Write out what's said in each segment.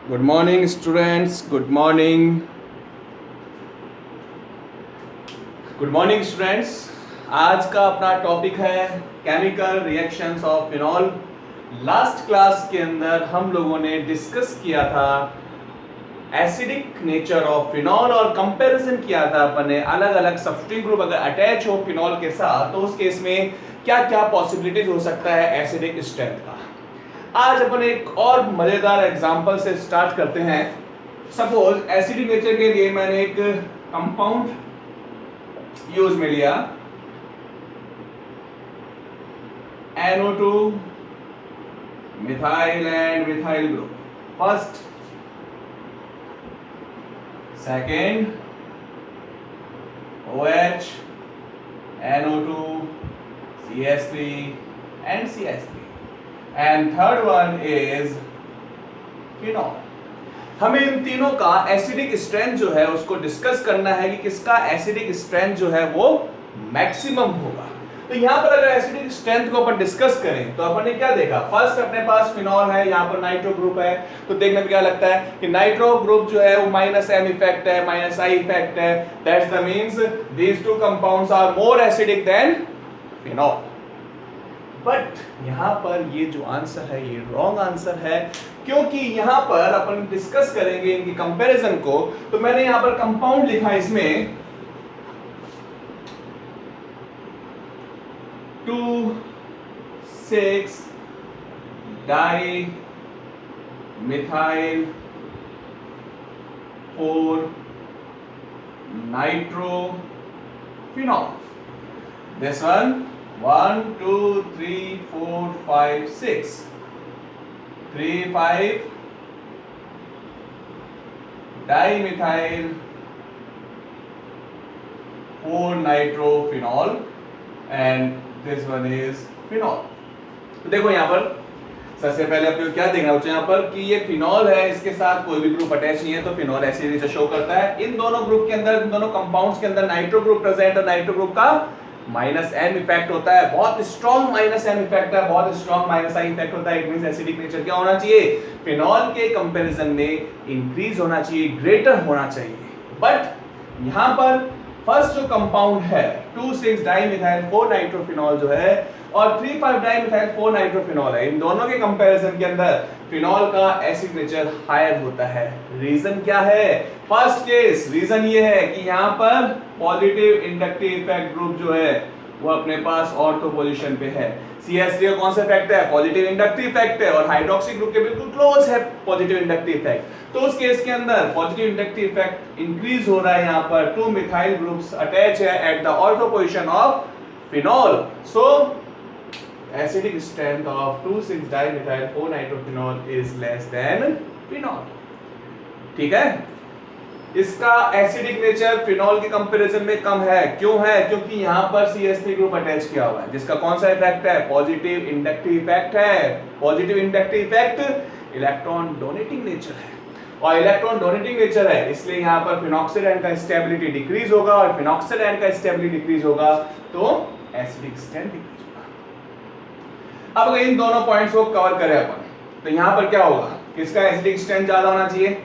Good morning students, good morning. Good morning students. आज का अपना टॉपिक है chemical reactions of phenol. Last class के अंदर हम लोगों ने डिस्कस किया था एसिडिक नेचर ऑफ फिनॉल और कंपैरिजन किया था अपन ने अलग अलग सब्स्टिट्यूट ग्रुप अगर अटैच हो फिनॉल के साथ तो उस केस में क्या क्या पॉसिबिलिटीज हो सकता है एसिडिक स्ट्रेंथ का। आज अपन एक और मजेदार एग्जांपल से स्टार्ट करते हैं। सपोज एसिडिक नेचर के लिए मैंने एक कंपाउंड यूज में लिया NO2 methyl and methyl group, first second OH NO2 CH3 and CH3 and third one is phenol। हमें इन तीनों का एसिडिक स्ट्रेंथ जो है उसको डिस्कस करना है कि किसका एसिडिक स्ट्रेंथ जो है वो मैक्सिमम होगा। तो यहाँ पर अगर एसिडिक स्ट्रेंथ को अपन डिस्कस करें तो अपन ने क्या देखा, फर्स्ट अपने पास फिनॉल है, यहाँ पर नाइट्रो ग्रुप है, तो देखने में क्या लगता है कि नाइट्रो ग्रुप जो है वो -M इफेक्ट है, -I इफेक्ट है, that's the means these two compounds are more acidic than phenol. But यहाँ पर ये जो आंसर है ये रॉन्ग आंसर है, क्योंकि यहाँ पर अपन डिस्कस करेंगे इनकी कंपैरिजन को। तो मैंने यहाँ पर कंपाउंड लिखा इसमें 2,6 di methyl 4 nitro phenol. This one 1 2 3 4 5 6 3 5 dimethyl 4 nitrophenol and this one is phenol. तो देखो यहाँ पर सबसे पहले आपको क्या देखना होता है यहाँ पर कि ये फिनॉल है, इसके साथ कोई भी ग्रुप अटैच नहीं है तो फिनॉल एसिड नेचर शो करता है। इन दोनों ग्रुप के अंदर, इन दोनों कंपाउंड्स के अंदर नाइट्रो ग्रुप प्रेजेंट है, नाइट्रो ग्रुप का -M इफेक्ट होता है, बहुत स्ट्रॉन्ग -M इफेक्ट है, बहुत स्ट्रॉन्ग -I इफेक्ट होता है। इट मींस एसिडिक नेचर क्या होना चाहिए, फिनॉल के कंपैरिजन में इंक्रीज होना चाहिए, ग्रेटर होना चाहिए। बट यहाँ पर फर्स्ट जो कंपाउंड है 2,6 डाइमिथाइल 4 नाइट्रोफिनॉल जो है और 3,5 डाइमिथाइल 4 नाइट्रोफिनॉल है, इन दोनों के कंपैरिजन के अंदर फिनॉल का एसिड नेचर हायर होता है। रीजन क्या है, फर्स्ट केस रीजन ये है कि यहाँ पर पॉजिटिव इंडक्टिव इफेक्ट ग्रुप जो है वो अपने पास ऑर्थो पोजीशन पे है। CH3 का कौन सा इफेक्ट है, पॉजिटिव इंडक्टिव इफेक्ट है, और हाइड्रोक्सी ग्रुप के बिल्कुल क्लोज है पॉजिटिव इंडक्टिव इफेक्ट। तो उस केस के अंदर पॉजिटिव इंडक्टिव इफेक्ट इंक्रीज हो रहा है, यहाँ पर 2 मिथाइल ग्रुप्स अटैच है at the ortho position of phenol. So acidic strength of 2,6 dimethyl 4 nitrophenol is less than phenol. ठीक है, इसका एसिडिक नेचर फिनॉल के कंपैरिजन में कम है। क्यों है, क्योंकि यहाँ पर CH3 ग्रुप अटैच किया हुआ है, जिसका कौन सा इफेक्ट है, पॉजिटिव इंडक्टिव इफेक्ट है। Positive inductive effect electron donating nature है, और इलेक्ट्रॉन डोनेटिंग नेचर है, इसलिए यहाँ पर फिनॉक्सिल आयन का स्टेबिलिटी डिक्रीज होगा, और फिनॉक्सिल आयन का स्टेबिलिटी डिक्रीज होगा तो एसिडिक स्ट्रेंथ डिक्रीज होगा। अब अगर इन दोनों पॉइंट्स को कवर करें अपन, तो यहाँ पर क्या होगा, किसका एसिडिक स्ट्रेंथ ज्यादा होना चाहिए,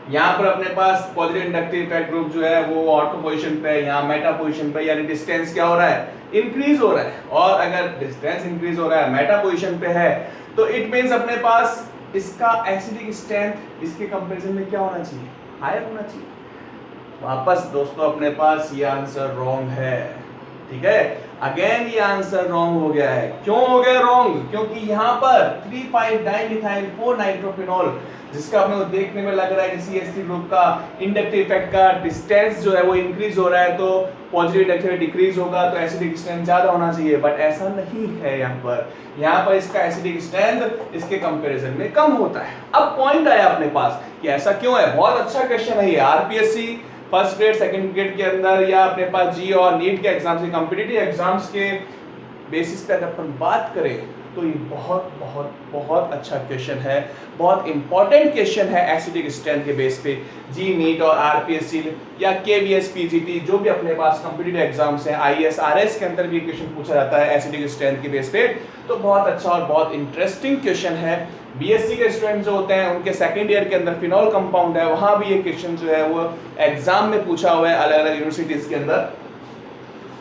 यहाँ पर अपने पास पॉजिटिव इंडक्टिव इफेक्ट ग्रुप जो है वो ऑर्थो पोजीशन पे है, यहाँ मेटा पोजीशन पे, यानी डिस्टेंस क्या हो रहा है, इंक्रीज हो रहा है। और अगर डिस्टेंस इंक्रीज हो रहा है, मेटा पोजीशन पे है, तो इट मींस अपने पास इसका एसिडिक स्ट्रेंथ इसके कंपैरिजन में क्या होना चाहिए, हायर होना चाहिए। वापस दोस्तों अपने पास ये आंसर रॉन्ग है। ठीक है, अगेन ये आंसर रॉन्ग हो गया है। क्यों हो गया रॉन्ग, क्योंकि यहाँ पर 3,5 डाइमिथाइल 4 नाइट्रोफिनॉल, जिसका अपने को देखने में लग रहा है कि CH3 ग्रुप का इंडक्टिव इफेक्ट का डिस्टेंस जो है वो इंक्रीज हो रहा है, तो पॉजिटिव इंडक्टिव डिक्रीज होगा तो एसिडिक स्ट्रेंथ ज्यादा होना चाहिए, बट ऐसा नहीं है। यहाँ पर इसका एसिडिक स्ट्रेंथ इसके कंपैरिजन में कम होता है। अब पॉइंट आया अपने पास कि ऐसा क्यों है। बहुत अच्छा क्वेश्चन है ये, RPSC first grade second grade के अंदर या अपने पास जी और नीट के एग्जाम्स के कॉम्पिटिटिव एग्जाम्स के बेसिस पे अगर अपन बात करें तो ये बहुत बहुत बहुत अच्छा क्वेश्चन है, बहुत इंपॉर्टेंट क्वेश्चन है एसिडिक स्ट्रेंथ के बेस पे। जी नीट और आरपीएससी या केवीएस पीजीटी जो भी अपने पास कॉम्पिटिटिव एग्जाम्स हैं, आईएएस आरएस के अंदर भी क्वेश्चन पूछा जाता है एसिडिक स्ट्रेंथ के बेस पे। तो बहुत अच्छा और बहुत इंटरेस्टिंग क्वेश्चन है। बीएससी के स्टूडेंट जो होते हैं उनके सेकेंड ईयर के अंदर फिनॉल कंपाउंड है, वहां भी ये क्वेश्चन जो है वो एग्जाम में पूछा हुआ है अलग अलग यूनिवर्सिटीज के अंदर।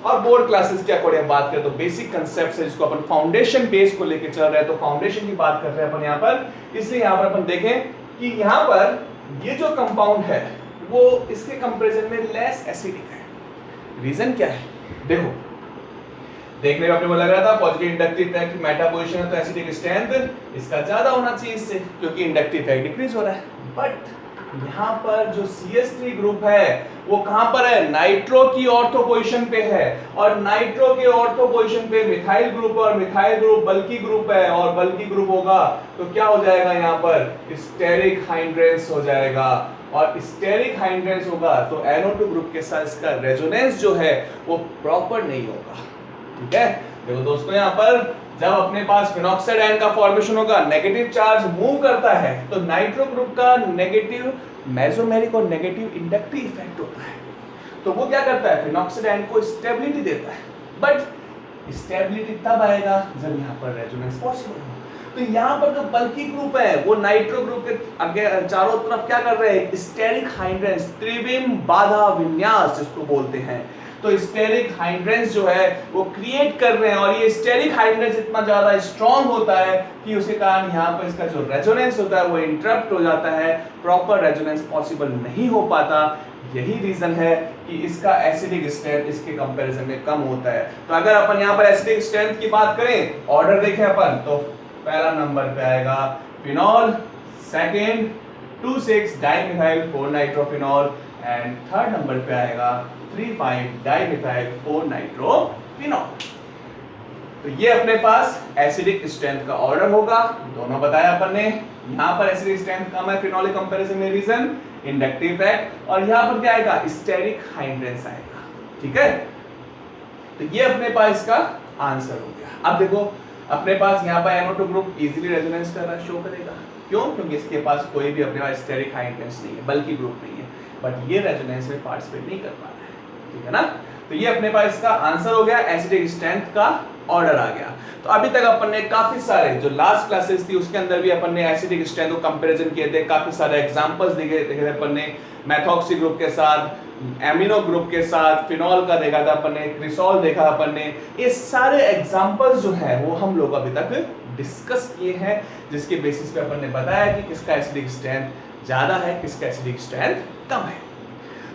और बोर्ड क्लासेस के अकॉर्डिंग बात करें तो बेसिक कंसेप्ट है जिसको अपन फाउंडेशन बेस को लेके चल रहे हैं, तो फाउंडेशन की बात कर रहे हैं अपन यहाँ पर। इसलिए यहाँ पर अपन देखें कि यहाँ पर ये जो कंपाउंड है वो इसके कंपैरिजन में लेस एसिडिक है। रीजन क्या है? देखो, देखने में अपने को लग रहा था positive inductive effect Meta position है तो एसिडिक स्ट्रेंथ इसका ज्यादा होना चाहिए इससे, क्योंकि इंडक्टिव इफेक्ट डिक्रीज हो रहा है। बट यहाँ पर जो CH3 ग्रुप है वो कहां पर है? नाइट्रो की ऑर्थो पोजीशन पे है, और नाइट्रो के ऑर्थो पोजीशन पे मिथाइल ग्रुप, और मिथाइल ग्रुप बल्की ग्रुप है, और बल्की ग्रुप होगा तो क्या हो जाएगा? यहाँ पर स्टेरिक हाइड्रेंस हो जाएगा, और स्टेरिक हाइड्रेंस होगा तो NO2 ग्रुप के साथ इसका रेजोनेंस जो है वो प्रॉपर नहीं होगा। ठीक है, देखो दोस्तों, यहाँ पर जब अपने पास फिनॉक्साइड आयन का फॉर्मेशन होगा, नेगेटिव चार्ज मूव करता है तो नाइट्रो ग्रुप का नेगेटिव मेसोमेरिक और नेगेटिव इंडक्टिव इफेक्ट होता है, तो वो क्या करता है? फिनॉक्साइड आयन को स्टेबिलिटी देता है। बट स्टेबिलिटी तब आएगा जब यहाँ पर रेजोनेंस पॉसिबल हो। तो यहाँ पर जो बल्की ग्रुप है वो नाइट्रो ग्रुप के आगे चारों तरफ क्या कर रहे हैं? स्टेरिक हाइड्रेंस, त्रिविम बाधा विन्यास जिसको बोलते हैं, तो स्टेरिक हाइड्रेंस जो है वो क्रिएट कर रहे हैं, और ये स्टेरिक हाइड्रेंस इतना ज्यादा स्ट्रॉन्ग होता है कि उसके कारण यहाँ पर इसका जो रेजोनेंस होता है वो इंटरप्ट हो जाता है, प्रॉपर रेजोनेंस पॉसिबल नहीं हो पाता। यही रीजन है कि इसका एसिडिक स्ट्रेंथ इसके कंपैरिजन में कम होता है। तो अगर अपन यहाँ पर एसिडिक स्ट्रेंथ की बात करें, ऑर्डर देखें अपन, तो पहला नंबर पे आएगा phenol, second 2,6 dimethyl 4 nitrophenol, and third number पे आएगा 3,5 डाइमिथाइल 4 नाइट्रोफिनॉल। तो ये अपने पास एसिडिक स्ट्रेंथ का ऑर्डर होगा। दोनों बताया अपन ने, यहाँ पर एसिडिक स्ट्रेंथ कम है फिनॉल कंपैरिजन में, रीजन इंडक्टिव इफेक्ट, और यहाँ पर क्या आएगा? स्टेरिक हाइड्रेंस आएगा। ठीक है, तो ये अपने पास इसका आंसर हो गया। अब देखो, अपने पास यहाँ पर NO2 ग्रुप इजीली रेजोनेंस कर रहा है, शो करेगा। क्यों? क्योंकि इसके पास कोई भी अपने पास स्टेरिक हाइड्रेंस नहीं है, बल्कि ग्रुप नहीं है, बट ये रेजोनेंस में पार्टिसिपेट नहीं कर पा रहा है। ठीक है ना? तो ये अपने पास इसका आंसर हो गया, एसिडिक स्ट्रेंथ का ऑर्डर आ गया। तो अभी तक अपन ने काफी सारे जो लास्ट क्लासेस थी उसके अंदर भी अपन ने एसिडिक स्ट्रेंथ को कंपैरिजन किए थे, काफी सारे एग्जांपल्स देखे थे अपन ने, मेथॉक्सी ग्रुप के साथ, एमिनो ग्रुप के साथ, फिनॉल का देखा था अपन ने, क्रिसॉल देखा अपन ने। ये सारे एग्जांपल्स जो है वो हम लोग अभी तक डिस्कस किए हैं, जिसके बेसिस पे अपन ने बताया कि किसका एसिडिक स्ट्रेंथ ज्यादा है, किसका एसिडिक स्ट्रेंथ कम है।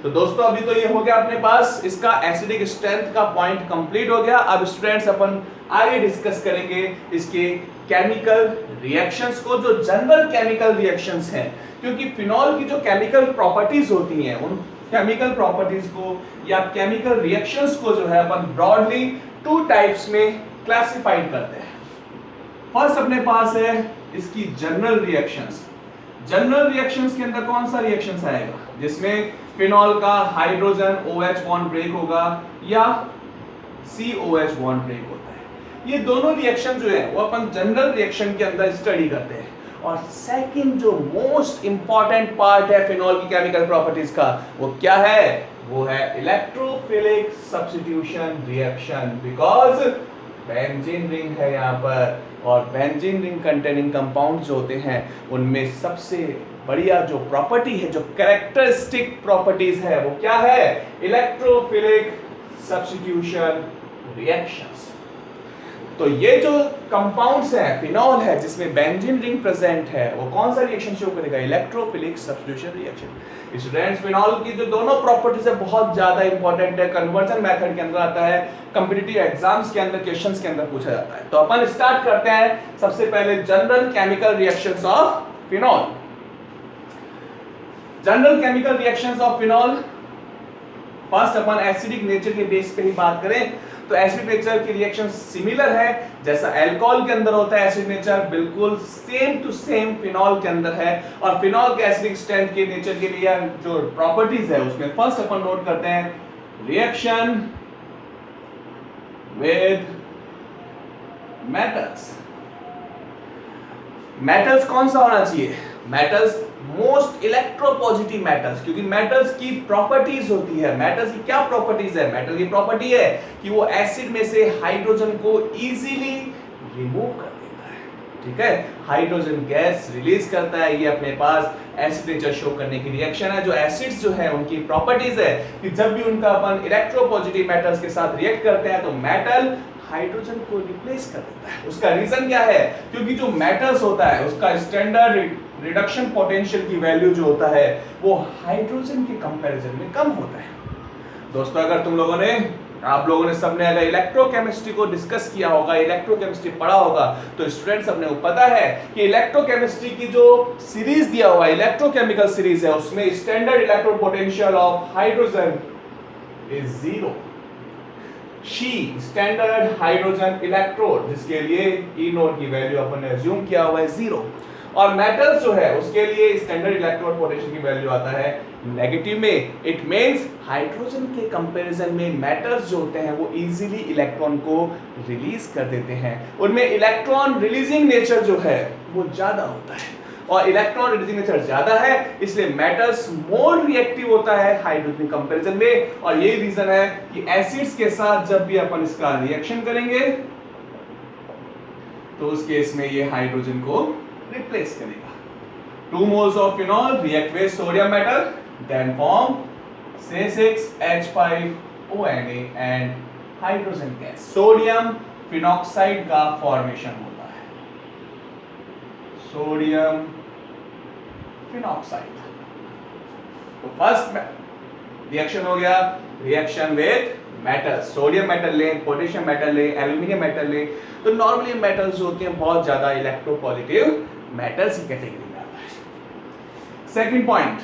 तो दोस्तों, अभी तो ये हो गया अपने पास इसका एसिडिक स्ट्रेंथ का पॉइंट कंप्लीट हो गया। अब स्टूडेंट्स अपन आगे डिस्कस करेंगे इसके केमिकल रिएक्शंस को, जो जनरल केमिकल रिएक्शंस हैं, क्योंकि फिनॉल की जो केमिकल प्रॉपर्टीज होती हैं उन केमिकल प्रॉपर्टीज को या केमिकल रिएक्शंस को जो है अपन ब्रॉडली 2 टाइप्स में क्लासिफाइड करते हैं। फर्स्ट अपने पास है इसकी जनरल रिएक्शंस। जनरल रिएक्शंस के अंदर कौन सा रिएक्शंस आएगा? जिसमें फिनॉल का हाइड्रोजन OH बॉन्ड ब्रेक होगा या COH बॉन्ड ब्रेक होता है। ये दोनों रिएक्शन जो है वो अपन जनरल रिएक्शन के अंदर स्टडी करते हैं। और सेकंड जो मोस्ट इंपॉर्टेंट पार्ट है फिनॉल की केमिकल प्रॉपर्टीज का, वो क्या है? वो है electrophilic substitution reaction, because benzene ring है यहाँ पर, और बेंजीन रिंग कंटेनिंग कंपाउंड जो होते हैं उनमें सबसे बढ़िया जो प्रॉपर्टी है, जो कैरेक्टरिस्टिक प्रॉपर्टीज है, वो क्या है? Electrophilic substitution reactions. तो ये जो कंपाउंड्स हैं, फिनॉल है जिसमें बेंजीन रिंग प्रेजेंट है, वो कौन सा रिएक्शन शो करेगा? Electrophilic substitution reaction. Students, phenol की जो दोनों प्रॉपर्टीज है बहुत ज्यादा इंपॉर्टेंट है, कन्वर्जन मेथड के अंदर आता है, कॉम्पिटिटिव एग्जाम्स के अंदर क्वेश्चंस के अंदर पूछा जाता है। तो अपन स्टार्ट करते हैं सबसे पहले general chemical reactions of phenol. General chemical reactions of phenol, first upon acidic nature के बेस पे ही बात करें तो एसिडिक नेचर की रिएक्शन सिमिलर है, जैसा अल्कोहल के अंदर होता है एसिड नेचर, बिल्कुल सेम टू सेम फिनॉल के अंदर है। और फिनॉल के एसिडिक स्ट्रेंथ के नेचर के लिए जो प्रॉपर्टीज है उसमें फर्स्ट अपन नोट करते हैं रिएक्शन विद मेटल्स। मेटल्स कौन सा होना चाहिए? मेटल्स मोस्ट इलेक्ट्रोपॉजिटिव मेटल्स, क्योंकि मेटल्स की प्रॉपर्टीज होती है। मेटल्स की क्या प्रॉपर्टीज है? मेटल की प्रॉपर्टी है कि वो एसिड में से हाइड्रोजन को इजीली रिमूव कर देता है, ठीक है, हाइड्रोजन गैस रिलीज करता है। ये अपने पास एसिड नेचर शो करने की रिएक्शन है। जो एसिड्स जो है उनकी प्रॉपर्टीज है कि जब भी उनका अपन इलेक्ट्रोपॉजिटिव मेटल्स के साथ रिएक्ट करते हैं तो मेटल हाइड्रोजन को रिप्लेस कर देता है। उसका रीजन क्या है? क्योंकि जो मेटल्स होता है उसका स्टैंडर्ड रिडक्शन पोटेंशियल की वैल्यू जो होता है वो हाइड्रोजन के कंपैरिजन में कम होता है। दोस्तों अगर आप लोगों ने सबने अगर इलेक्ट्रोकेमिस्ट्री को डिस्कस किया होगा, इलेक्ट्रोकेमिस्ट्री पढ़ा होगा, तो स्टूडेंट्स अपने को पता है कि इलेक्ट्रोकेमिस्ट्री की जो सीरीज दिया हुआ इलेक्ट्रोकेमिकल सीरीज है उसमें standard electrode potential of hydrogen is 0। She standard hydrogen electrode, जिसके लिए ई नोट की वैल्यू अपन ने अज्यूम किया हुआ है 0, और मेटल्स जो है उसके लिए स्टैंडर्ड इलेक्ट्रोड पोटेंशियल की वैल्यू आता है नेगेटिव में। इट मींस हाइड्रोजन के कंपैरिजन में मेटल्स जो होते हैं वो इजीली इलेक्ट्रॉन को रिलीज कर देते हैं। उनमें इलेक्ट्रॉन रिलीजिंग नेचर जो है वो ज्यादा होता है, और इलेक्ट्रॉन रिलीजिंग नेचर ज्यादा है इसलिए मेटल्स मोर रिएक्टिव होता है हाइड्रोजन कंपैरिजन में। और यही रीजन है कि एसिड्स के साथ जब भी अपन इसका रिएक्शन करेंगे तो उस केस में ये हाइड्रोजन को रिप्लेस करेगा। 2 moles of phenol react with sodium metal then form C6H5ONa and hydrogen gas। Sodium phenoxide का फॉर्मेशन होता है, सोडियम फिनॉक्साइड। तो फर्स्ट रिएक्शन हो गया reaction with metal, sodium metal लें, पोटेशियम मेटल लें, एल्यूमिनियम मेटल लें, तो नॉर्मली मेटल्स जो होते हैं बहुत ज्यादा इलेक्ट्रोपॉजिटिव मेटल्स की कैटेगरी में आता है। Second point,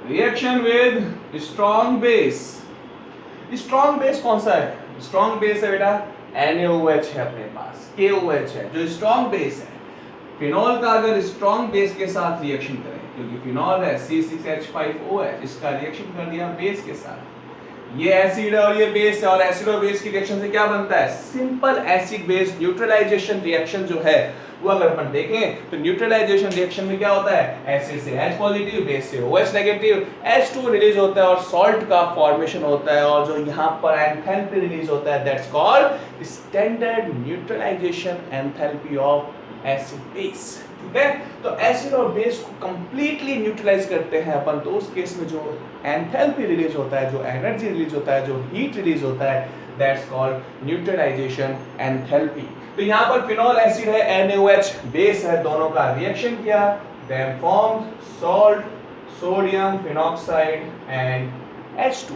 reaction with strong base. Strong base कौन सा है? स्ट्रॉन्ग बेस है बेटा NaOH है अपने पास, KOH है जो स्ट्रॉन्ग बेस है। फिनॉल का अगर स्ट्रॉन्ग बेस के साथ रिएक्शन करें, क्योंकि फिनॉल है C6H5OH, इसका रिएक्शन कर दिया बेस के साथ, ये एसिड है और ये बेस है, और एसिड और बेस की रिएक्शन से क्या बनता है? Simple acid base neutralization reaction जो है वो अगर अपन देखें तो न्यूट्रलाइजेशन रिएक्शन में क्या होता है? एसिड से H पॉजिटिव, बेस से OH नेगेटिव, H2 रिलीज होता है और सॉल्ट का फॉर्मेशन होता है, और जो यहाँ पर एंथैल्पी रिलीज होता है that's called standard neutralization enthalpy of acid base, ठीक है। तो एसिड और बेस को कंप्लीटली न्यूट्रलाइज करते हैं अपन, तो उस केस में जो एंथैल्पी रिलीज होता है, जो एनर्जी रिलीज होता है, जो हीट रिलीज होता है, दैट्स कॉल्ड न्यूट्रलाइजेशन एंथैल्पी। तो यहाँ पर फिनॉल एसिड है, NaOH बेस है, दोनों का रिएक्शन किया, then formed salt, sodium phenoxide and H2।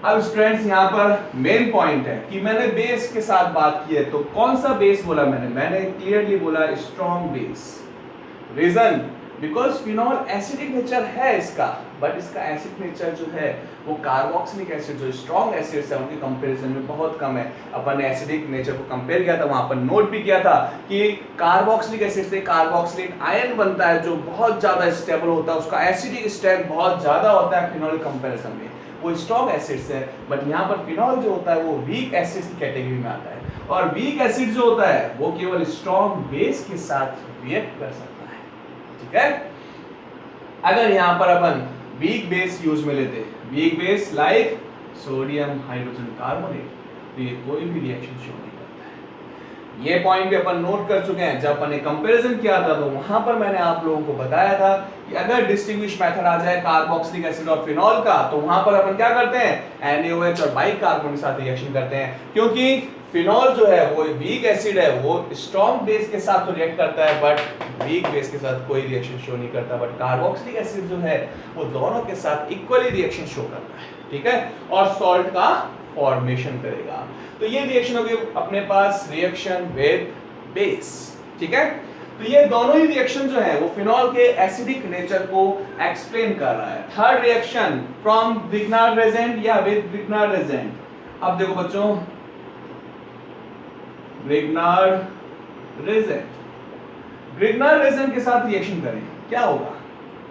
अब स्टूडेंट्स यहाँ पर मेन पॉइंट है कि मैंने बेस के साथ बात की है, तो कौन सा बेस बोला मैंने क्लियरली बोला strong base. Reason, because phenol acidic nature है इसका, बट इसका एसिड नेचर जो है वो कार्बोक्सिलिक एसिड जो स्ट्रॉन्ग एसिड्स है उनके कंपैरिजन में बहुत कम है। अपन ने एसिडिक नेचर को कंपेयर किया था, वहां पर नोट भी किया था कि कार्बोक्सिलिक एसिड से कार्बोक्सिलेट आयन बनता है जो बहुत ज्यादा स्टेबल होता है, उसका एसिडिक स्ट्रेंथ बहुत ज्यादा होता है फिनॉल कंपैरिजन में, वो स्ट्रॉन्ग एसिड्स है। बट यहाँ पर फिनॉल जो होता है वो वीक एसिड्स की कैटेगरी में आता है, और वीक एसिड जो होता है वो केवल स्ट्रॉन्ग बेस के साथ रिएक्ट कर सकता है, ठीक है। अगर यहाँ पर अपन वीक बेस यूज में लेते, weak base like sodium hydrogen carbonate, तो ये कोई भी रिएक्शन शो नहीं करता है। ये पॉइंट भी अपन नोट कर चुके हैं। जब अपन ने कंपैरिजन किया था तो वहां पर मैंने आप लोगों को बताया था कि अगर डिस्टिंग्विश मेथड आ जाए कार्बोक्सिलिक एसिड और फिनॉल का, तो वहां पर अपन क्या करते हैं? NaOH और बाइकार्बोनेट के साथ रिएक्शन करते हैं, क्योंकि फिनॉल जो है वो वीक एसिड है, वो स्ट्रॉन्ग बेस के साथ तो रिएक्ट करता है बट वीक बेस के साथ कोई रिएक्शन शो नहीं करता। बट कार्बोक्सिलिक एसिड जो है वो दोनों के साथ इक्वली रिएक्शन शो करता है, ठीक है, और सॉल्ट का फॉर्मेशन करेगा। तो ये रिएक्शन होगी अपने पास रिएक्शन विद बेस, ठीक है। तो ये दोनों ही रिएक्शन जो है वो फिनॉल के एसिडिक नेचर को एक्सप्लेन कर रहा है। थर्ड रिएक्शन फ्रॉम ब्रिग्नार्ड रेजेंट या विद ब्रिग्नार्ड रेजेंट। अब देखो बच्चों, ब्रिग्नार्ड रेजेंट के साथ रिएक्शन करें, क्या होगा?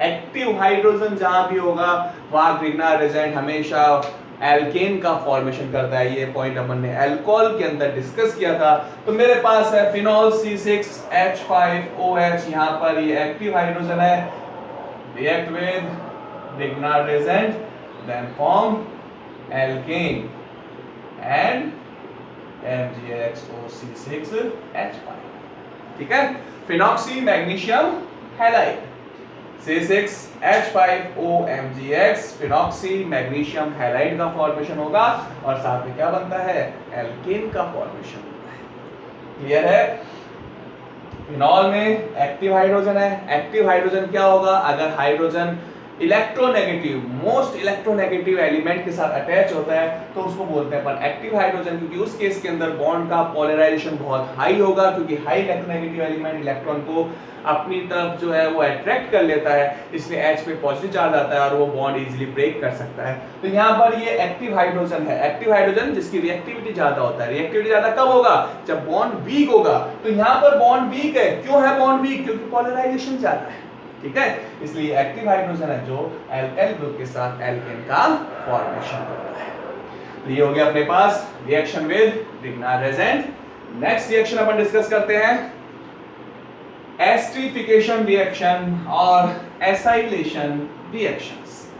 एक्टिव हाइड्रोजन जहां भी होगा वहां ब्रिग्नार्ड रेजेंट हमेशा एल्केन का फॉर्मेशन करता है। ये पॉइंट अपन ने अल्कोहल के अंदर डिस्कस किया था। तो मेरे पास है फिनॉल C6H5OH, यहाँ पर ये एक्टिव हाइड्रोजन है, react with Grignard reagent, then form alkane and MgXOC6H5। ठीक है, phenoxy magnesium halide C6H5OMgX phenoxy magnesium halide का फॉर्मेशन होगा और साथ में क्या बनता है, एल्केन का फॉर्मेशन होता है। क्लियर है? फिनॉल में एक्टिव हाइड्रोजन है। एक्टिव हाइड्रोजन क्या होगा, अगर hydrogen electronegative most electronegative element के साथ अटैच होता है तो उसको बोलते हैं अपन एक्टिव हाइड्रोजन, क्योंकि उस केस के अंदर बॉन्ड का पोलराइजेशन बहुत हाई होगा, क्योंकि हाई इलेक्ट्रोनेगेटिव एलिमेंट इलेक्ट्रॉन को अपनी तरफ जो है वो अट्रैक्ट कर लेता है, इसलिए H पे पॉजिटिव चार्ज आता है और वो बॉन्ड इजीली ब्रेक कर सकता है। तो यहाँ पर ये एक्टिव हाइड्रोजन है, एक्टिव हाइड्रोजन जिसकी रिएक्टिविटी ज्यादा होता है। रिएक्टिविटी ज्यादा कब होगा, जब बॉन्ड वीक होगा। तो यहाँ पर बॉन्ड वीक है, क्यों है बॉन्ड वीक, क्योंकि पोलराइजेशन ज्यादा है। ठीक है, इसलिए एक्टिव हाइड्रोजन है जो एल्काइल ग्रुप के साथ एल्केन का फॉर्मेशन करता है। तो ये हो गया अपने पास reaction with Grignard reagent। Next reaction अपन डिस्कस करते हैं एस्टरिफिकेशन रिएक्शन और एसाइलेशन रिएक्शंस।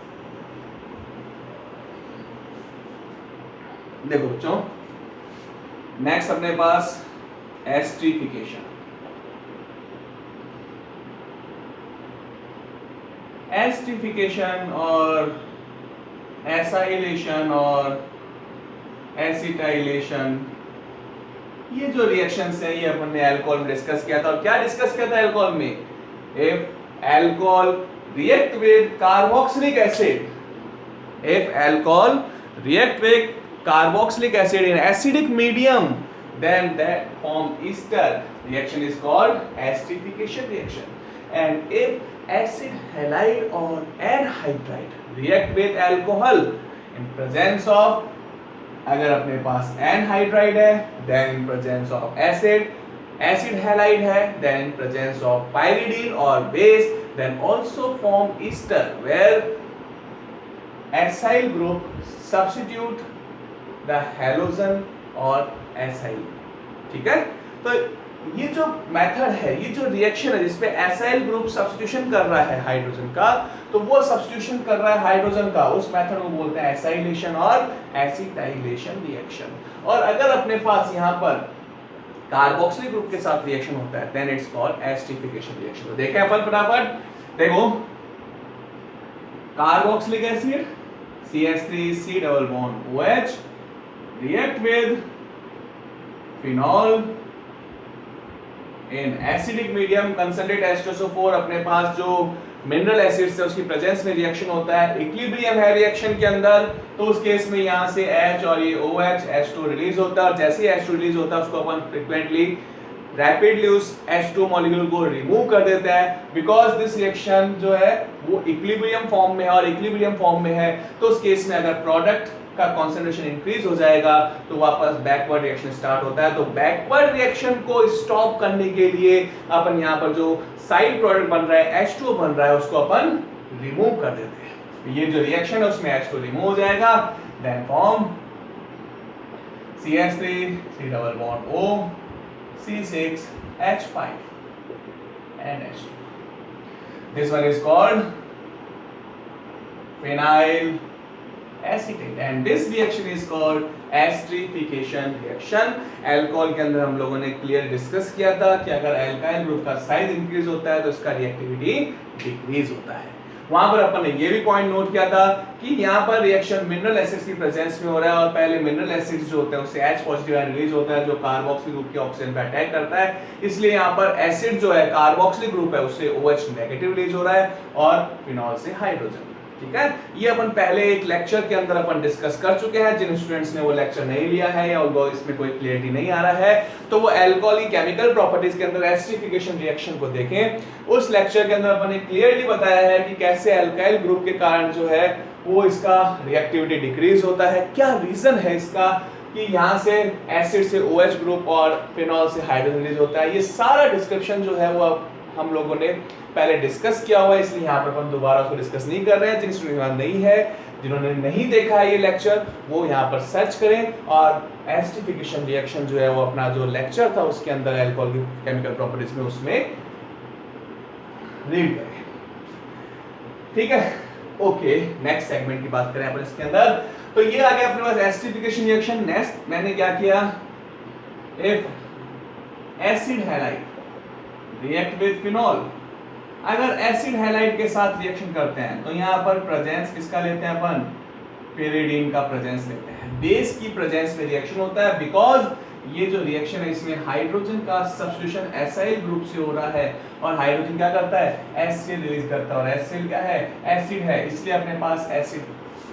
देखो बच्चों, नेक्स्ट अपने पास एस्टरिफिकेशन। एस्टरिफिकेशन और एसाइलेशन और एसिटाइलेशन, ये जो रिएक्शंस है ये अपन ने अल्कोहल में डिस्कस किया था। और क्या डिस्कस किया था अल्कोहल में, if alcohol react with carboxylic acid, if alcohol react with carboxylic acid in acidic medium, then that form ester, reaction is called esterification reaction। And if acid halide or anhydride react with alcohol in presence of, अगर अपने पास anhydride है then in presence of acid, acid halide है then in presence of pyridine or base, then also form ester where acyl group substitute the halogen और acyl. ठीक है, तो ये जो मेथड है, ये जो रिएक्शन है जिसपे एसाइल ग्रुप सब्स्टिट्यूशन कर रहा है हाइड्रोजन का, तो वो सब्स्टिट्यूशन कर रहा है हाइड्रोजन का, उस मेथड को बोलते हैं एसाइलेशन और एसिटाइलेशन रिएक्शन। और अगर अपने पास यहाँ पर कार्बोक्सिलिक ग्रुप के साथ रिएक्शन होता है then it's called esterification reaction. तो देखें अपन फटाफट, देखो carboxylic acid CH3C double bond OH react with phenol in acidic medium, concentrate H2SO4 अपने पास जो मिनरल एसिड्स है उसकी प्रेजेंस में रिएक्शन होता है, इक्विलिब्रियम है रिएक्शन के अंदर, तो उस केस में यहाँ से H और ये OH H2 रिलीज होता है और जैसे ही H2 रिलीज होता है उसको अपन फ्रीक्वेंटली रैपिडली उस H2 मॉलिक्यूल को रिमूव कर देता है, बिकॉज दिस रिएक्शन जो है वो इक्विलिब्रियम फॉर्म में है और इक्विलिब्रियम फॉर्म में है तो उस केस में अगर प्रोडक्ट का कॉन्सेंट्रेशन इंक्रीज हो जाएगा तो वापस बैकवर्ड रिएक्शन स्टार्ट होता है। तो बैकवर्ड रिएक्शन को स्टॉप करने के लिए अपन यहाँ पर जो साइड प्रोडक्ट बन रहा है H2 बन रहा है उसको अपन रिमूव कर देते हैं। ये जो रिएक्शन है उसमें H2 रिमूव हो जाएगा, then form CH3C double bond O C6H5 and H2। This one is called phenyl acetate and this reaction is called esterification reaction। Alcohol के अंदर हम लोगों ने क्लियर डिस्कस किया था कि अगर अल्काइल ग्रुप का साइज इंक्रीज होता है तो इसका रिएक्टिविटी डिक्रीज होता है। वहां पर अपन ने ये भी पॉइंट नोट किया था कि यहाँ पर रिएक्शन मिनरल एसिड्स की प्रेजेंस में हो रहा है और पहले मिनरल एसिड्स जो होते हैं उससे H पॉजिटिव आयन रिलीज होता है जो कार्बोक्सिलिक ग्रुप के ऑक्सीजन पे अटैक करता है, इसलिए यहाँ पर एसिड जो है कार्बोक्सिलिक ग्रुप है उससे OH नेगेटिव रिलीज हो रहा है और फिनॉल से हाइड्रोजन। ठीक है, ये अपन पहले एक लेक्चर के अंदर अपन डिस्कस कर चुके हैं। जिन स्टूडेंट्स ने वो लेक्चर नहीं लिया है या उनको इसमें कोई क्लियरिटी नहीं आ रहा है तो वो अल्कोहल की केमिकल प्रॉपर्टीज के अंदर एस्टरिफिकेशन रिएक्शन को देखें। उस लेक्चर के अंदर अपन ने क्लियरली बताया है कि कैसे अल्काइल ग्रुप के कारण जो है वो इसका रिएक्टिविटी डिक्रीज होता है, क्या रीजन है इसका कि यहाँ से एसिड से OH ग्रुप और फिनॉल से हाइड्रोजन रिलीज होता है। ये सारा डिस्क्रिप्शन जो है वो हम लोगों ने पहले डिस्कस किया हुआ है, इसलिए यहाँ पर हम दोबारा उसको डिस्कस नहीं कर रहे हैं। जिन स्टूडेंट नहीं है, जिन्होंने नहीं देखा है ये लेक्चर, वो यहाँ पर सर्च करें और एसिडिफिकेशन रिएक्शन जो है वो अपना जो लेक्चर था उसके अंदर अल्कोहल की केमिकल प्रॉपर्टीज में उसमें रीड करें। ठीक है, ओके, नेक्स्ट सेगमेंट की बात करें अपन इसके अंदर। तो ये आ गया अपने पास एसिडिफिकेशन रिएक्शन। नेक्स्ट मैंने क्या किया, if acid halide react with phenol, अगर एसिड हैलाइड के साथ रिएक्शन करते हैं तो यहाँ पर प्रेजेंस किसका लेते हैं अपन, पेरिडीन का प्रेजेंस लेते हैं। बेस की प्रेजेंस में रिएक्शन होता है, बिकॉज ये जो रिएक्शन है इसमें हाइड्रोजन का सब्स्टिट्यूशन एसाइल ग्रुप से हो रहा है और हाइड्रोजन क्या करता है, एसिड रिलीज करता है, और एसिड क्या है, एसिड है, इसलिए अपने पास एसिड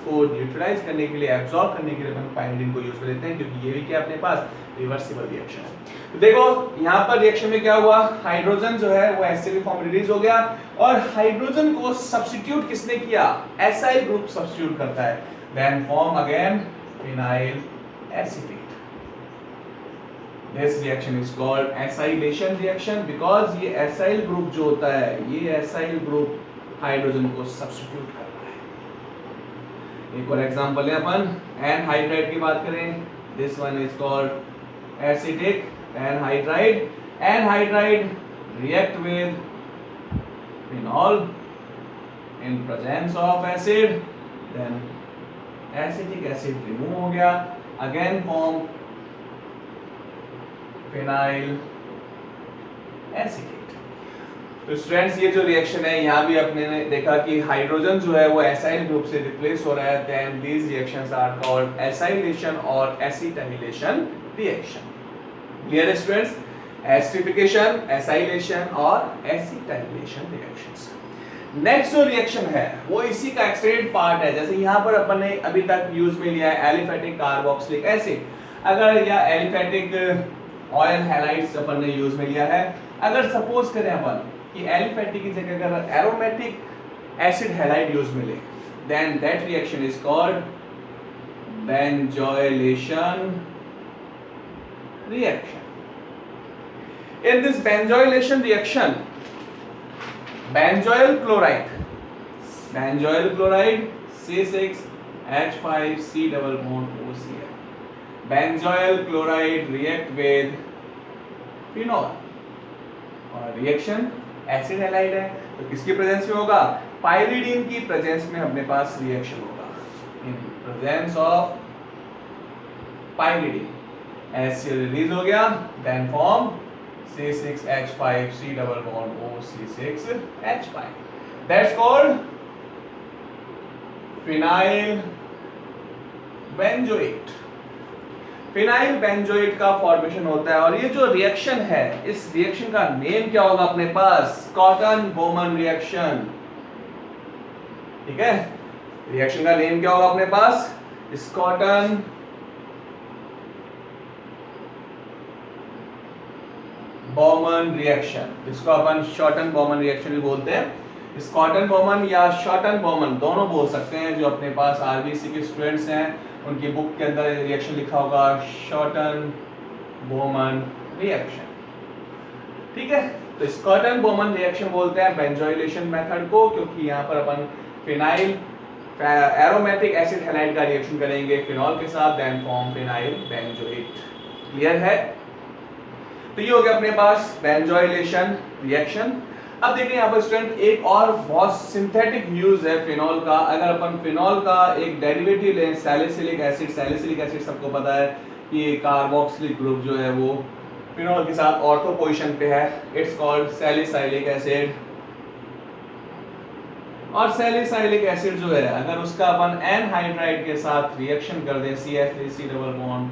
को न्यूट्रलाइज करने के लिए, एब्सॉर्ब करने के लिए अपन पाइरिडिन को यूज कर लेते हैं, क्योंकि ये भी क्या अपने पास रिवर्सिबल रिएक्शन है। तो देखो यहाँ पर रिएक्शन में क्या हुआ, हाइड्रोजन जो है वो एसिड फॉर्म रिलीज हो गया और हाइड्रोजन को सब्स्टिट्यूट किसने किया, एसाइल ग्रुप सब्स्टिट्यूट करता है, then form again phenyl acetate. This reaction is called acylation reaction because ये acyl group जो होता है, ये acyl group हाइड्रोजन को सब्स्टिट्यूट कर रहा है। एक और एग्जांपल है अपन एनहाइड्राइड की बात करें, this one is called acetic anhydride. Anhydride react with phenol in presence of acid, then acetic acid remove हो गया, again form फिनाइल एसिटेट। तो स्टूडेंट्स ये जो रिएक्शन है यहाँ भी अपने ने देखा कि हाइड्रोजन जो है वो एसाइल ग्रुप से रिप्लेस हो रहा है, then these reactions are called acylation और एसिटाइलेशन रिएक्शन। क्लियर है स्टूडेंट्स, एसिडिफिकेशन, एसाइलेशन और एसिटाइलेशन रिएक्शंस। नेक्स्ट जो रिएक्शन है वो इसी का एक्सटेंडेड पार्ट है, जैसे यहाँ पर अपन ने अभी तक यूज में लिया है एलिफेटिक कार्बोक्सिलिक एसिड, अगर या एलिफेटिक ऑयल हैलाइड्स अपन ने यूज में लिया है, अगर सपोज करें अपन कि एलिफेटिक की जगह अगर एरोमेटिक एसिड हैलाइड यूज में ले, then that reaction is called benzoylation reaction. In this benzoylation reaction, benzoyl chloride C6H5C double bond OCl, benzoyl chloride react with phenol और रिएक्शन एसिड हैलाइड है, तो किसकी प्रेजेंस में होगा, पाइरिडिन की presence में अपने पास रिएक्शन होगा। In presence of pyridine acid release हो गया, then form C6H5C double bond OC6H5, that's called phenyl benzoate. Phenyl benzoate का फॉर्मेशन होता है और ये जो रिएक्शन है, इस रिएक्शन का नेम क्या होगा अपने पास, स्कॉटन-बोमन रिएक्शन। ठीक है, रिएक्शन का नेम क्या होगा अपने पास, स्कॉटन बॉमन रिएक्शन, जिसको अपन शॉर्टन बॉमन रिएक्शन भी बोलते हैं। स्कॉटन बॉमन या शॉर्टन बॉमन दोनों बोल सकते हैं। जो अपने पास आरबीसी के स्टूडेंट्स हैं उनकी बुक के अंदर रिएक्शन लिखा होगा शॉर्टन बोमन रिएक्शन। ठीक है, तो स्कॉटन बोमन रिएक्शन बोलते हैं बेंजोइलेशन मेथड को, क्योंकि यहाँ पर अपन फिनाइल एरोमेटिक एसिड हैलाइड का रिएक्शन करेंगे फिनॉल के साथ, then form phenyl benzoate. Clear है, तो ये हो गया अपने पास बेंजोइलेशन रिएक्शन। अब देखिए यहाँ पर स्टूडेंट एक और बहुत सिंथेटिक यूज है फिनॉल का। अगर अपन फिनॉल का एक डेरिवेटिव लें सैलिसिलिक एसिड, सैलिसिलिक एसिड सबको पता है कि कार्बोक्सिलिक ग्रुप जो है वो फिनॉल के साथ ऑर्थो पोजीशन पे है, इट्स कॉल्ड सैलिसाइलिक एसिड। और सैलिसाइलिक एसिड जो है अगर उसका अपन एनहाइड्राइड के साथ रिएक्शन कर दें CH3C डबल बॉन्ड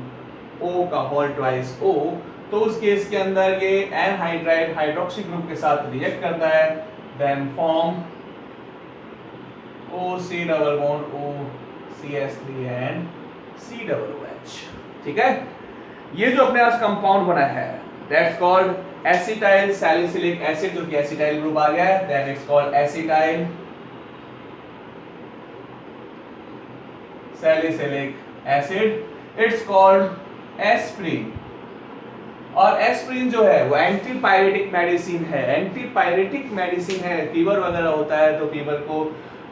O का होल ट्वाइस O, तो उस केस के अंदर ये एनहाइड्राइड हाइड्रोक्सी ग्रुप के साथ रिएक्ट करता है, then form OC double bond O CH3 and C double OH। ठीक है, ये जो अपने पास कंपाउंड बना है that's called acetyl salicylic acid, जो कि एसिटाइल ग्रुप आ गया है, then it's called acetyl salicylic acid, it's called aspirin और एस्प्रिन जो है वो एंटीपायरेटिक मेडिसिन है, एंटीपायरेटिक मेडिसिन है। फीवर वगैरह होता है तो फीवर को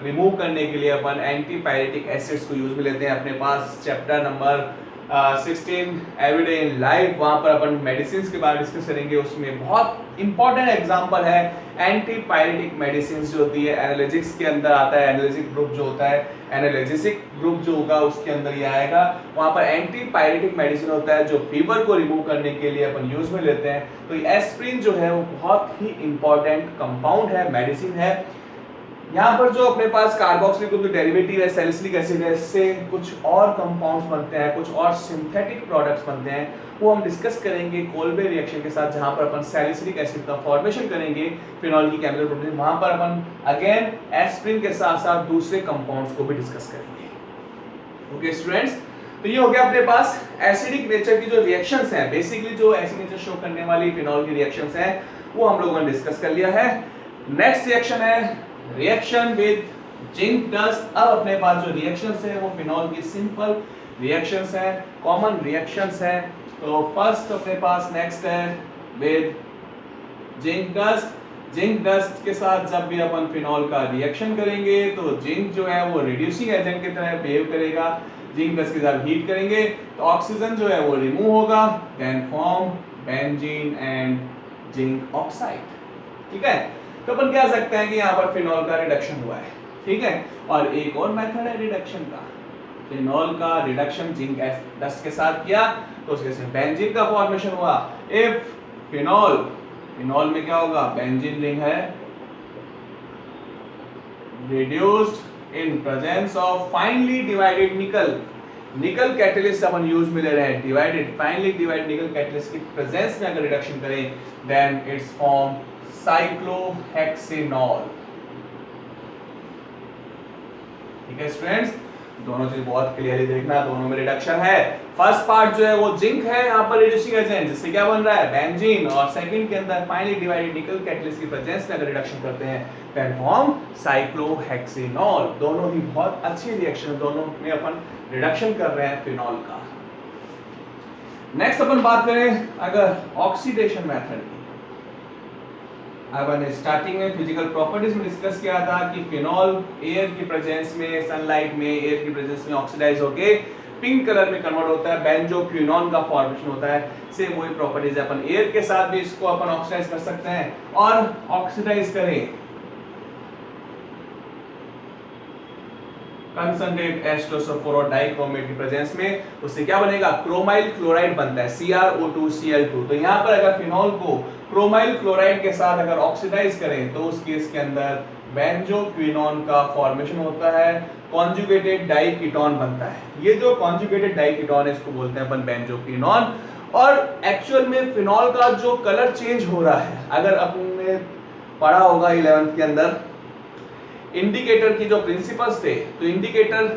रिमूव करने के लिए अपन एंटीपायरेटिक एसिड्स को यूज में लेते हैं। अपने पास chapter number 16 everyday in life, वहां पर अपन मेडिसिन के बारे में डिस्कस करेंगे। उसमें बहुत इंपॉर्टेंट एग्जांपल है एंटीपायरेटिक मेडिसिन जो होती है। एनाल्जेसिक्स के अंदर आता है, एनाल्जेसिक ग्रुप जो होता है, एनाल्जेसिक ग्रुप जो होगा उसके अंदर ये आएगा। वहां पर एंटीपायरेटिक मेडिसिन होता है जो फीवर को रिमूव करने के लिए अपन यूज में लेते हैं। तो एस्प्रिन जो है वो बहुत ही इंपॉर्टेंट कंपाउंड है, मेडिसिन है। यहाँ पर जो अपने पास कार्बोक्सिलिक ग्रुप जो डेरिवेटिव है सैलिसिलिक एसिड है, इससे कुछ और कंपाउंड्स बनते हैं, कुछ और सिंथेटिक प्रोडक्ट्स बनते हैं, वो हम डिस्कस करेंगे कोल्बे रिएक्शन के साथ, जहां पर अपन सैलिसिलिक एसिड का फॉर्मेशन करेंगे फिनॉल की केमिकल प्रॉपर्टी। वहां पर अपन अगेन एस्प्रिन के साथ साथ दूसरे कंपाउंड्स को भी डिस्कस करेंगे। ओके स्टूडेंट्स, तो ये हो गया अपने पास एसिडिक नेचर की जो रिएक्शंस हैं, बेसिकली जो एसिड नेचर शो करने वाली फिनॉल की रिएक्शंस हैं वो हम लोगों ने डिस्कस कर लिया है। नेक्स्ट रिएक्शन है रिएक्शन विद जिंक डस्ट। अब अपने पास जो रिएक्शंस है वो फिनॉल की सिंपल रिएक्शंस हैं, कॉमन रिएक्शंस हैं। तो फर्स्ट अपने पास नेक्स्ट है with zinc dust. Zinc dust के साथ जब भी अपन फिनॉल का रिएक्शन करेंगे तो जिंक जो है वो रिड्यूसिंग एजेंट की तरह बिहेव करेगा। जिंक डस्ट के साथ हीट करेंगे तो ऑक्सीजन जो है वो रिमूव होगा, then form benzene and zinc oxide. ठीक है, तो अपन कह सकते हैं कि यहाँ पर फिनॉल का रिडक्शन हुआ है। ठीक है, और एक और मेथड है रिडक्शन का, फिनॉल का रिडक्शन जिंक डस्ट के साथ किया तो उसके साथ बेंजीन का फॉर्मेशन हुआ। इफ फिनॉल में क्या होगा, बेंजीन रिंग है reduced in presence of finally divided निकल कैटलिस्ट अपन यूज में ले रहे हैं, फाइनली डिवाइडेड निकल कैटलिस्ट की प्रेजेंस में अगर रिडक्शन करें देन इट्स फॉर्म साइक्लोहेक्सेनॉल। ठीक है स्टूडेंट्स, दोनों चीज बहुत क्लियरली देखना, दोनों में रिडक्शन है। फर्स्ट पार्ट जो है वो जिंक है यहाँ पर रिड्यूसिंग एजेंट, जिससे क्या बन रहा है बेंजीन, और सेकंड के अंदर फाइनली डिवाइडेड निकल कैटलिस्ट की प्रेजेंस में अगर रिडक्शन करते हैं देन फॉर्म साइक्लोहेक्सेनॉल। दोनों ही बहुत अच्छी रिएक्शन, दोनों में अपन रिडक्शन कर रहे हैं फिनॉल का। नेक्स्ट अपन बात करें अगर ऑक्सीडेशन मेथड की। अपन स्टार्टिंग में फिजिकल प्रॉपर्टीज में डिस्कस किया था कि फिनॉल एयर की प्रेजेंस में, सनलाइट में, एयर की प्रेजेंस में ऑक्सीडाइज होके पिंक कलर में कन्वर्ट होता है, बेंजोक्विनोन का फॉर्मेशन होता है। सेम वही प्रॉपर्टीज है, अपन एयर के साथ भी इसको अपन ऑक्सीडाइज कर सकते हैं और ऑक्सीडाइज करें कंसंट्रेट एस्टोसल्फर और डाइक्रोमेट की प्रेजेंस में, उससे क्या बनेगा, क्रोमाइल क्लोराइड बनता है, CrO2Cl2। तो यहाँ पर अगर फिनॉल को क्रोमाइल क्लोराइड के साथ अगर ऑक्सीडाइज करें तो उस केस के अंदर बेंजोक्विनोन का फॉर्मेशन होता है, कॉन्जुगेटेड डाइकीटोन बनता है। ये जो कॉन्जुगेटेड डाइकीटोन है इसको बोलते हैं अपन बेंजोक्विनोन। और एक्चुअल में फिनॉल का जो कलर चेंज हो रहा है, अगर आपने पढ़ा होगा 11th के अंदर इंडिकेटर की जो प्रिंसिपल्स थे, तो इंडिकेटर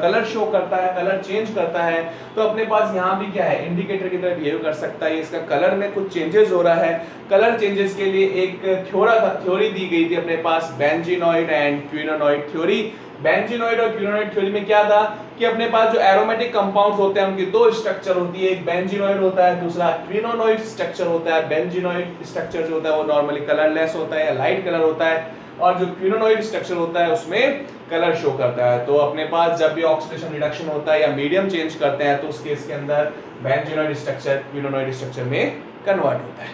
कलर शो करता है, कलर चेंज करता है। तो अपने पास यहाँ भी क्या है, इंडिकेटर की तरह बिहेव कर सकता है। इसका कलर में कुछ चेंजेस हो रहा है। कलर चेंजेस के लिए एक थ्योरी दी गई थी अपने पास, बेंजीनॉइड एंड क्विनोनॉइड थ्योरी। बेंजीनॉइड और क्विनोनॉइड थ्योरी में क्या था कि अपने पास जो एरोमेटिक कंपाउंड्स होते हैं उनकी दो स्ट्रक्चर होती है, एक बेंजीनॉइड होता है, दूसरा क्विनोनॉइड स्ट्रक्चर होता है। बेंजीनॉइड स्ट्रक्चर जो होता है वो नॉर्मली कलरलेस होता है या लाइट कलर होता है, और जो क्विनोनॉइड स्ट्रक्चर होता है उसमें कलर शो करता है। तो अपने पास जब भी ऑक्सीडेशन रिडक्शन होता है या मीडियम चेंज करते हैं तो उस केस के अंदर बेंजीनॉइड स्ट्रक्चर क्विनोनॉइड स्ट्रक्चर में कन्वर्ट होता है।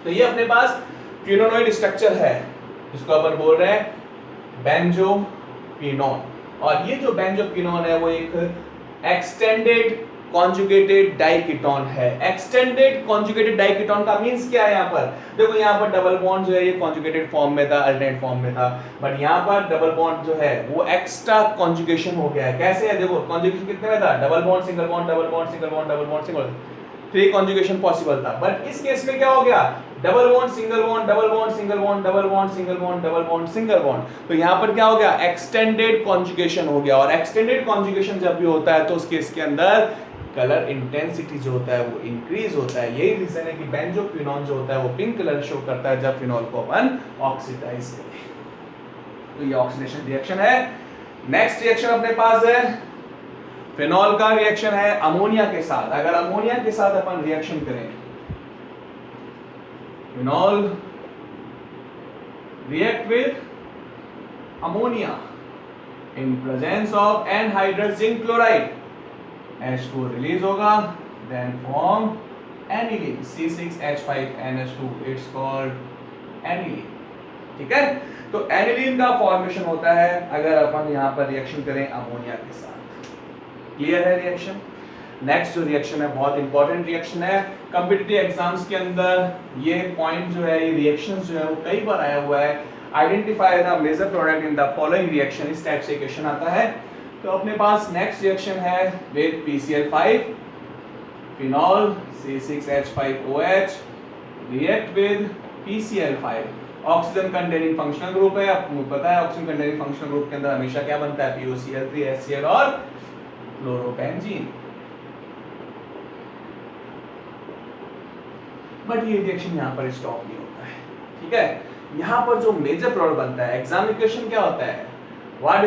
तो ये अपने पास क्विनोनॉइड स्ट्रक्चर है जिसको अपन बोल रहे हैं बेंजोक्विनोन, और ये जो बेंजोक्विनोन है वो एक एक्सटेंडेड कॉन्जुगेटेड डाइकीटोन है। एक्सटेंडेड कॉन्जुगेटेड डाइकीटोन का मींस क्या है, यहाँ पर देखो, यहाँ पर डबल बॉन्ड जो है ये कॉन्जुगेटेड फॉर्म में था, अल्टरनेट फॉर्म में था, बट यहाँ पर डबल बॉन्ड जो है वो एक्स्ट्रा कॉन्जुगेशन हो गया है। कैसे है, देखो कॉन्जुगेशन कितने में था, double bond single bond double bond single bond double bond single, 3 conjugation possible था। बट इस केस में क्या हो गया, double bond single bond double bond single bond double bond single bond double bond single bond. तो यहाँ पर क्या हो गया, एक्सटेंडेड कॉन्जुगेशन हो गया। और एक्सटेंडेड कॉन्जुगेशन जब भी होता है तो उस केस के अंदर कलर इंटेंसिटी जो होता है वो इंक्रीज होता है। यही रीजन है कि बेंजोक्विनोन जो होता है वो पिंक कलर शो करता है जब फिनॉल को अपन ऑक्सीडाइज करें। तो ये ऑक्सीडेशन रिएक्शन है। नेक्स्ट रिएक्शन अपने पास है फिनॉल का रिएक्शन है अमोनिया के साथ। अगर अमोनिया के साथ अपन रिएक्शन करें, phenol react with ammonia in presence of anhydrous zinc chloride, H2 release होगा, then form aniline C6H5NH2, it's called aniline. ठीक है, तो एनिलीन का फॉर्मेशन होता है अगर अपन यहां पर रिएक्शन करें अमोनिया के साथ। क्लियर है रिएक्शन? नेक्स्ट जो रिएक्शन है बहुत इंपॉर्टेंट रिएक्शन है, कॉम्पिटिटिव एग्जाम्स के अंदर ये पॉइंट जो है, ये रिएक्शन जो है वो कई बार आया हुआ है। Identify the major product in the following reaction, इस टाइप से क्वेश्चन आता है। तो अपने पास नेक्स्ट रिएक्शन है with PCl5, phenol C6H5OH react with PCl5, oxygen containing functional group है। आपको पता है ऑक्सीजन कंटेनिंग फंक्शनल ग्रुप के अंदर हमेशा क्या बनता है, POCl3, HCl और क्लोरोबेंजीन। बट ये रिएक्शन यहाँ पर स्टॉप नहीं होता है। ठीक है, यहाँ पर जो मेजर प्रोडक्ट बनता है, एग्जाम इक्वेशन क्या होता है, what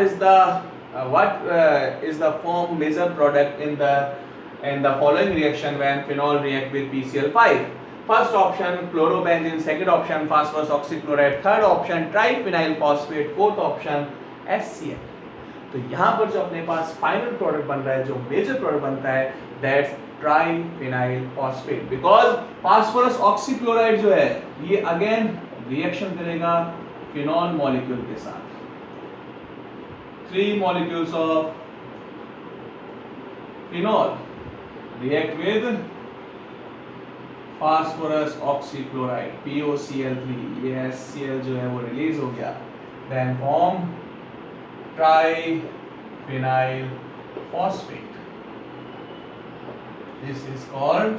is the form major product in the following reaction when phenol react with PCl5? First option chlorobenzene, second option phosphorus oxychloride, third option triphenyl phosphate, fourth option HCl। तो यहाँ पर जो अपने पास final product बन रहा है, जो major product बनता है, that's triphenyl phosphate, because phosphorus oxychloride जो है ये अगेन रिएक्शन करेगा फिनॉल मॉलिक्यूल के साथ। 3 molecules of phenol react with phosphorus oxychloride POCl3, ये HCl जो है वो रिलीज हो गया, then form triphenyl phosphate. This is called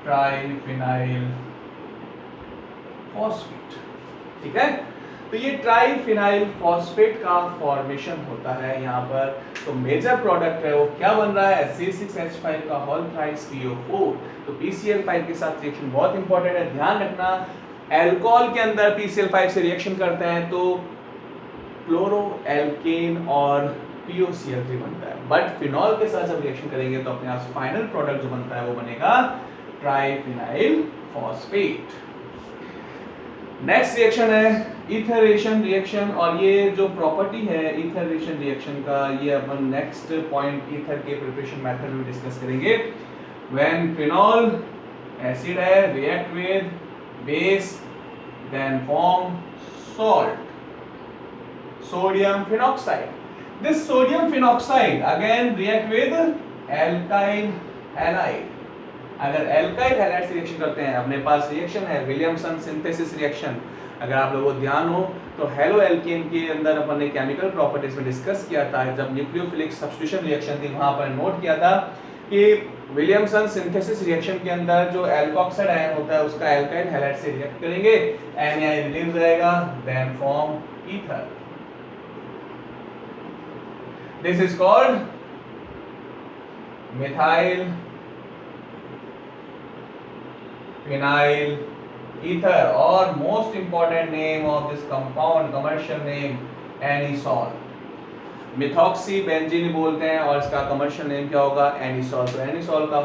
triphenyl phosphate. ठीक है, तो ये ट्राइफिनाइल फॉस्फेट का फॉर्मेशन होता है यहाँ पर। तो मेजर प्रोडक्ट है वो क्या बन रहा है, C6H5 का होल थ्राइस PO4। तो PCl5 के साथ रिएक्शन बहुत इंपॉर्टेंट है, ध्यान रखना। एल्कोहल के अंदर PCl5 से रिएक्शन करते हैं तो क्लोरो एल्केन और POCl3 बनता है, बट फिनॉल के साथ जब रिएक्शन करेंगे तो अपने पास फाइनल प्रोडक्ट जो बनता है वो बनेगा ट्राइफिनाइल फॉस्फेट। नेक्स्ट रिएक्शन है इथरेशन रिएक्शन, और ये जो प्रॉपर्टी है इथरेशन रिएक्शन का, ये अपन नेक्स्ट पॉइंट ईथर के प्रिपरेशन मेथड में डिस्कस करेंगे। व्हेन फिनॉल एसिड है react with base, then form salt, sodium phenoxide. This sodium phenoxide again react with alkyl halide. अगर एल्काइल हैलाइड से रिएक्शन करते हैं, अपने पास रिएक्शन है विलियमसन सिंथेसिस रिएक्शन। अगर आप लोगों को ध्यान हो तो हेलो एल्केन के अंदर अपन ने केमिकल प्रॉपर्टीज में डिस्कस किया था, जब न्यूक्लियोफिलिक सब्स्टिट्यूशन रिएक्शन थी वहां पर नोट किया था कि विलियमसन सिंथेसिस रिएक्शन के अंदर जो एल्कोक्साइड आयन होता है उसका एल्काइल हैलाइड से रिएक्ट करेंगे, NaI रिलीज जाएगा, then form ether. This is called methyl phenyl ether, और most important name of this compound, commercial name anisole. Methoxy benzene बोलते हैं और इसका कमर्शियल नेम क्या होगा, एनिसॉल। तो एनिसॉल का